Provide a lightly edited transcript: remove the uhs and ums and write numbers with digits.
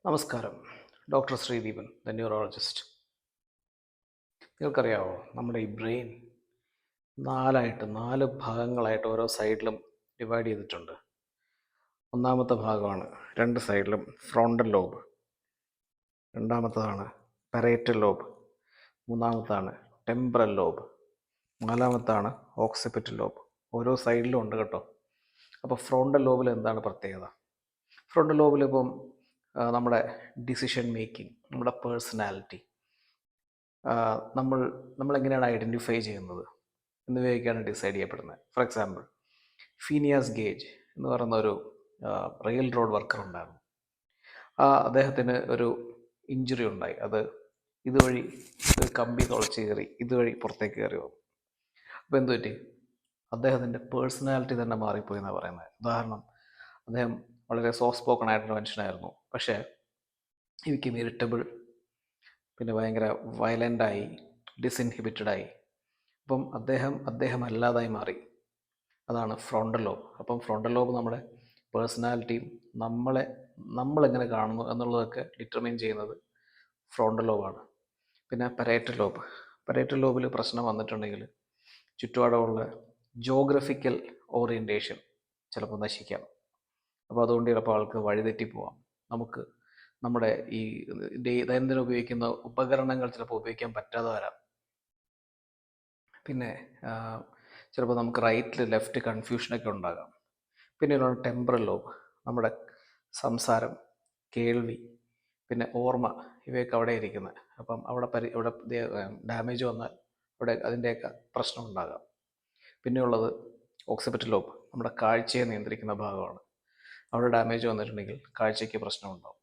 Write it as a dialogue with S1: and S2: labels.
S1: നമസ്കാരം. Doctor Sreedeepan, the neurologist. നിങ്ങൾക്കറിയാവോ, നമ്മുടെ ഈ ബ്രെയിൻ നാല് ഭാഗങ്ങളായിട്ട് ഓരോ സൈഡിലും ഡിവൈഡ് ചെയ്തിട്ടുണ്ട്. ഒന്നാമത്തെ ഭാഗമാണ് രണ്ട് സൈഡിലും ഫ്രോണ്ടൽ ലോബ്, രണ്ടാമത്തതാണ് പെരേറ്റൽ ലോബ്, മൂന്നാമത്താണ് ടെമ്പറൽ ലോബ്, നാലാമത്താണ് ഓക്സിപിറ്റൽ ലോബ്. ഓരോ സൈഡിലും ഉണ്ട് കേട്ടോ. അപ്പോൾ ഫ്രോണ്ടൽ ലോബിൽ എന്താണ് പ്രത്യേകത? ഫ്രോണ്ടൽ ലോബിൽ ഇപ്പം നമ്മുടെ ഡിസിഷൻ മേക്കിംഗ്, നമ്മുടെ പേഴ്സണാലിറ്റി, നമ്മളെങ്ങനെയാണ് ഐഡൻറ്റിഫൈ ചെയ്യുന്നത് എന്നിവയൊക്കെയാണ് ഡിസൈഡ് ചെയ്യപ്പെടുന്നത്. ഫോർ എക്സാമ്പിൾ, ഫീനിയാസ് ഗേജ് എന്ന് പറയുന്ന ഒരു റെയിൽ റോഡ് വർക്കർ ഉണ്ടായിരുന്നു. അദ്ദേഹത്തിന് ഒരു ഇഞ്ചുറി ഉണ്ടായി. അത് ഇതുവഴി ഒരു കമ്പി തുളച്ച് കയറി ഇതുവഴി പുറത്തേക്ക് കയറി വന്നു. അപ്പോൾ എന്തു പറ്റി? അദ്ദേഹത്തിൻ്റെ പേഴ്സണാലിറ്റി തന്നെ മാറിപ്പോയി എന്നാണ് പറയുന്നത്. ഉദാഹരണം, അദ്ദേഹം വളരെ സോഫ്റ്റ് സ്പോക്കൺ ആയിട്ടുള്ള മനുഷ്യനായിരുന്നു. പക്ഷേ ഈ became ഇറിറ്റബിൾ, പിന്നെ ഭയങ്കര വയലൻ്റായി, ഡിസിൻഹിബിറ്റഡായി. അപ്പം അദ്ദേഹം അല്ലാതായി മാറി. അതാണ് ഫ്രോണ്ടൽ ലോബ്. അപ്പം ഫ്രോണ്ടൽ ലോബ് നമ്മുടെ പേഴ്സണാലിറ്റിയും നമ്മളെങ്ങനെ കാണുന്നു എന്നുള്ളതൊക്കെ ഡിറ്റർമൈൻ ചെയ്യുന്നത് ഫ്രോണ്ടൽ ലോബാണ്. പിന്നെ പെരേറ്റൽ ലോബിൽ പ്രശ്നം വന്നിട്ടുണ്ടെങ്കിൽ ചുറ്റുപാടുമുള്ള ജോഗ്രഫിക്കൽ ഓറിയൻറ്റേഷൻ ചിലപ്പോൾ നശിക്കാം. അപ്പോൾ അതുകൊണ്ട് ചിലപ്പോൾ ആൾക്ക് വഴിതെറ്റിപ്പോവാം. നമുക്ക് നമ്മുടെ ഈ ദൈനംദിനം ഉപയോഗിക്കുന്ന ഉപകരണങ്ങൾ ചിലപ്പോൾ ഉപയോഗിക്കാൻ പറ്റാതെ വരാം. പിന്നെ ചിലപ്പോൾ നമുക്ക് റൈറ്റിൽ ലെഫ്റ്റ് കൺഫ്യൂഷനൊക്കെ ഉണ്ടാകാം. പിന്നെയുള്ള ടെമ്പറൽ ലോബ്, നമ്മുടെ സംസാരം, കേൾവി, പിന്നെ ഓർമ്മ, ഇവയൊക്കെ അവിടെ ഇരിക്കുന്നത്. അപ്പം അവിടെ ഡാമേജ് വന്നാൽ അവിടെ അതിൻ്റെയൊക്കെ പ്രശ്നം ഉണ്ടാകാം. പിന്നെയുള്ളത് ഓക്സിപിറ്റൽ ലോബ്, നമ്മുടെ കാഴ്ചയെ നിയന്ത്രിക്കുന്ന ഭാഗമാണ്. അവിടെ ഡാമേജ് വന്നിട്ടുണ്ടെങ്കിൽ കാഴ്ചയ്ക്ക് പ്രശ്നമുണ്ടാകും.